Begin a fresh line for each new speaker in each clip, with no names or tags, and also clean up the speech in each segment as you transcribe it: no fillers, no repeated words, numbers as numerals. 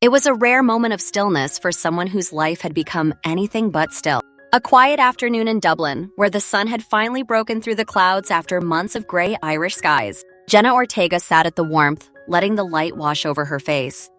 It was a rare moment of stillness for someone whose life had become anything but still. A quiet afternoon in Dublin, where the sun had finally broken through the clouds after months of gray Irish skies. Jenna Ortega sat at the warmth, letting the light wash over her face,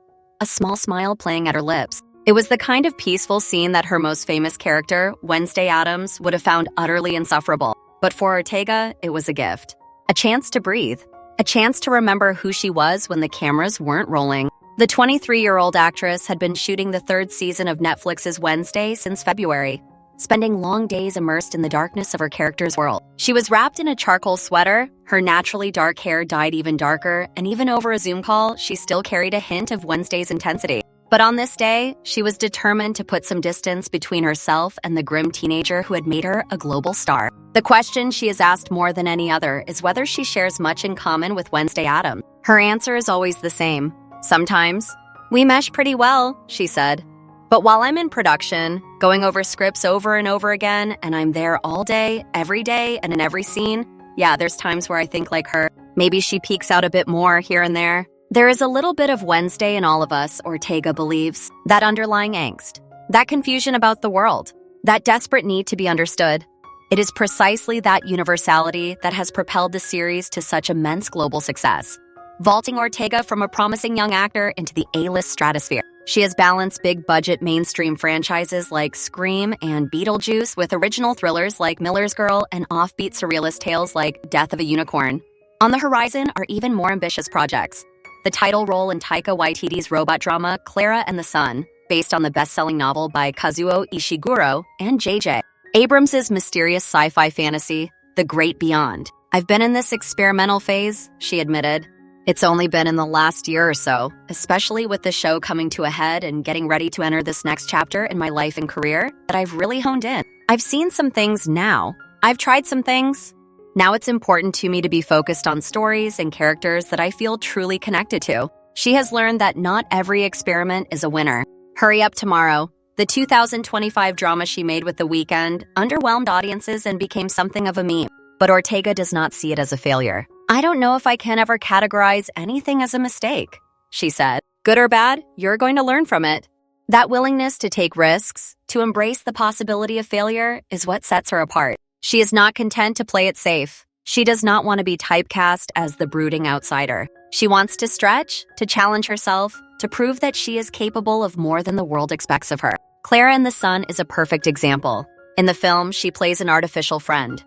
a small smile playing at her lips. It was the kind of peaceful scene that her most famous character, Wednesday Addams, would have found utterly insufferable. But for Ortega, it was a gift. A chance to breathe. A chance to remember who she was when the cameras weren't rolling. The 23-year-old actress had been shooting the third season of Netflix's Wednesday since February, spending long days immersed in the darkness of her character's world. She was wrapped in a charcoal sweater, her naturally dark hair dyed even darker, and even over a Zoom call, she still carried a hint of Wednesday's intensity. But on this day, she was determined to put some distance between herself and the grim teenager who had made her a global star. The question she is asked more than any other is whether she shares much in common with Wednesday Addams. Her answer is always the same. Sometimes. "We mesh pretty well," she said. "But while I'm in production, going over scripts over and over again, and I'm there all day, every day, and in every scene, yeah, there's times where I think like her. Maybe she peeks out a bit more here and there." There is a little bit of Wednesday in all of us, Ortega believes. That underlying angst. That confusion about the world. That desperate need to be understood. It is precisely that universality that has propelled the series to such immense global success, vaulting Ortega from a promising young actor into the A-list stratosphere. She has balanced big-budget mainstream franchises like Scream and Beetlejuice with original thrillers like Miller's Girl and offbeat surrealist tales like Death of a Unicorn. On the horizon are even more ambitious projects. The title role in Taika Waititi's robot drama Klara and the Sun, based on the best-selling novel by Kazuo Ishiguro and J.J. Abrams' mysterious sci-fi fantasy, The Great Beyond. "I've been in this experimental phase," she admitted. "It's only been in the last year or so, especially with the show coming to a head and getting ready to enter this next chapter in my life and career, that I've really honed in. I've seen some things now. I've tried some things. Now it's important to me to be focused on stories and characters that I feel truly connected to." She has learned that not every experiment is a winner. Hurry Up Tomorrow, the 2025 drama she made with The Weeknd, underwhelmed audiences and became something of a meme. But Ortega does not see it as a failure. "I don't know if I can ever categorize anything as a mistake," she said. "Good or bad, you're going to learn from it." That willingness to take risks, to embrace the possibility of failure, is what sets her apart. She is not content to play it safe. She does not want to be typecast as the brooding outsider. She wants to stretch, to challenge herself, to prove that she is capable of more than the world expects of her. Klara and the Sun is a perfect example. In the film, she plays an artificial friend,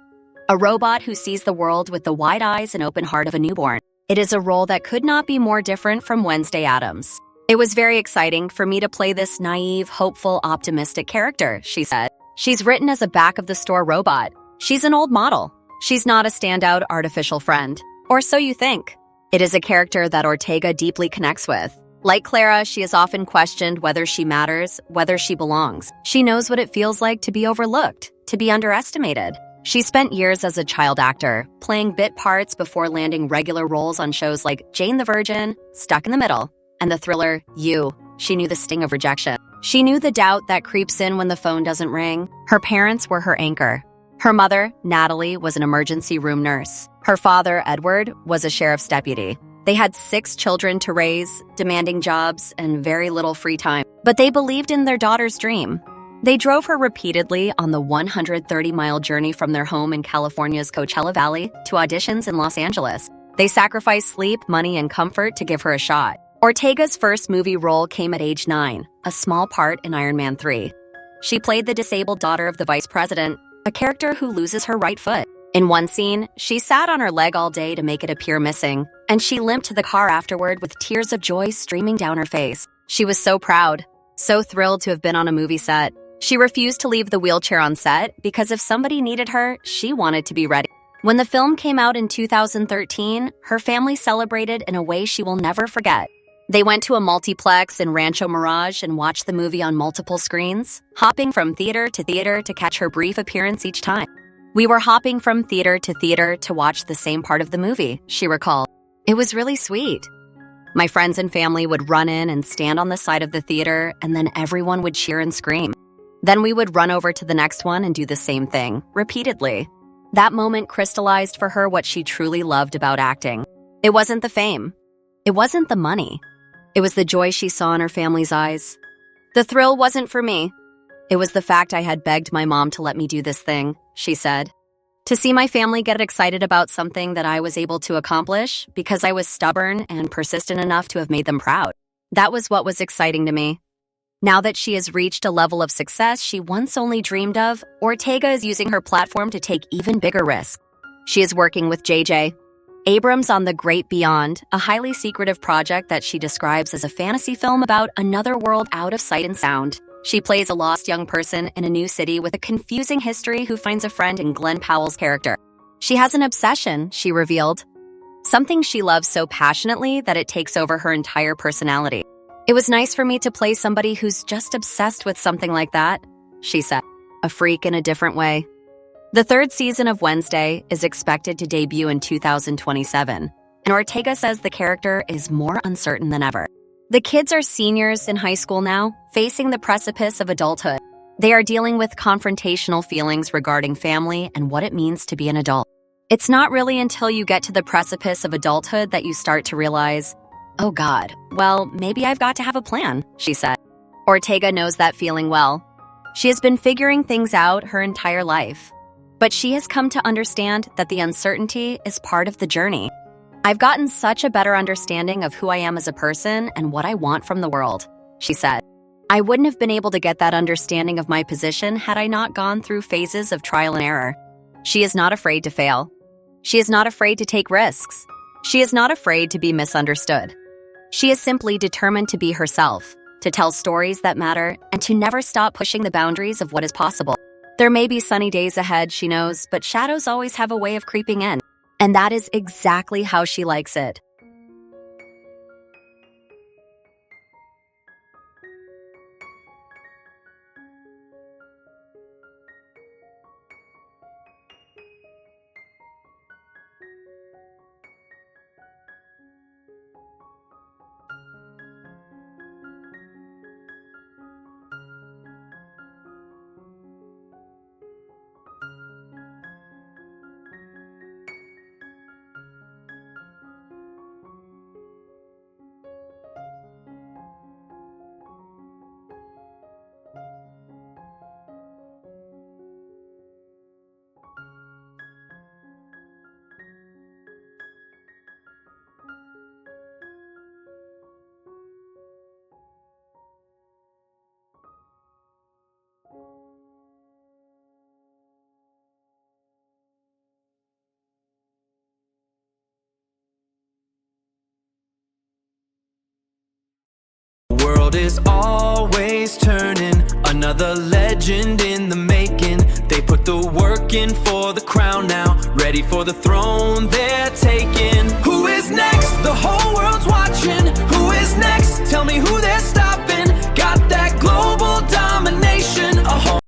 a robot who sees the world with the wide eyes and open heart of a newborn. It is a role that could not be more different from Wednesday Addams. "It was very exciting for me to play this naive, hopeful, optimistic character," she said. "She's written as a back-of-the-store robot. She's an old model. She's not a standout artificial friend. Or so you think." It is a character that Ortega deeply connects with. Like Klara, she has often questioned whether she matters, whether she belongs. She knows what it feels like to be overlooked, to be underestimated. She spent years as a child actor, playing bit parts before landing regular roles on shows like Jane the Virgin, Stuck in the Middle, and the thriller You. She knew the sting of rejection. She knew the doubt that creeps in when the phone doesn't ring. Her parents were her anchor. Her mother, Natalie, was an emergency room nurse. Her father, Edward, was a sheriff's deputy. They had 6 children to raise, demanding jobs, and very little free time. But they believed in their daughter's dream. They drove her repeatedly on the 130-mile journey from their home in California's Coachella Valley to auditions in Los Angeles. They sacrificed sleep, money, and comfort to give her a shot. Ortega's first movie role came at age 9, a small part in Iron Man 3. She played the disabled daughter of the vice president, a character who loses her right foot. In one scene, she sat on her leg all day to make it appear missing, and she limped to the car afterward with tears of joy streaming down her face. She was so proud, so thrilled to have been on a movie set. She refused to leave the wheelchair on set because if somebody needed her, she wanted to be ready. When the film came out in 2013, her family celebrated in a way she will never forget. They went to a multiplex in Rancho Mirage and watched the movie on multiple screens, hopping from theater to catch her brief appearance each time. "We were hopping from theater to watch the same part of the movie," she recalled. "It was really sweet. My friends and family would run in and stand on the side of the theater, and then everyone would cheer and scream. Then we would run over to the next one and do the same thing, repeatedly." That moment crystallized for her what she truly loved about acting. It wasn't the fame. It wasn't the money. It was the joy she saw in her family's eyes. The thrill wasn't for me. It was the fact I had begged my mom to let me do this thing, she said. To see my family get excited about something that I was able to accomplish because I was stubborn and persistent enough to have made them proud. That was what was exciting to me. Now that she has reached a level of success she once only dreamed of, Ortega is using her platform to take even bigger risks. She is working with J.J. Abrams on The Great Beyond, a highly secretive project that she describes as a fantasy film about another world out of sight and sound. She plays a lost young person in a new city with a confusing history who finds a friend in Glenn Powell's character. She has an obsession, she revealed. Something she loves so passionately that it takes over her entire personality. It was nice for me to play somebody who's just obsessed with something like that, she said. A freak in a different way. The third season of Wednesday is expected to debut in 2027, and Ortega says the character is more uncertain than ever. The kids are seniors in high school now, facing the precipice of adulthood. They are dealing with confrontational feelings regarding family and what it means to be an adult. It's not really until you get to the precipice of adulthood that you start to realize, oh God, well, maybe I've got to have a plan, she said. Ortega knows that feeling well. She has been figuring things out her entire life, but she has come to understand that the uncertainty is part of the journey. I've gotten such a better understanding of who I am as a person and what I want from the world, she said. I wouldn't have been able to get that understanding of my position had I not gone through phases of trial and error. She is not afraid to fail. She is not afraid to take risks. She is not afraid to be misunderstood. She is simply determined to be herself, to tell stories that matter, and to never stop pushing the boundaries of what is possible. There may be sunny days ahead, she knows, but shadows always have a way of creeping in. And that is exactly how she likes it.
World is always turning, another legend in the making. They put the work in for the crown now, ready for the throne they're taking.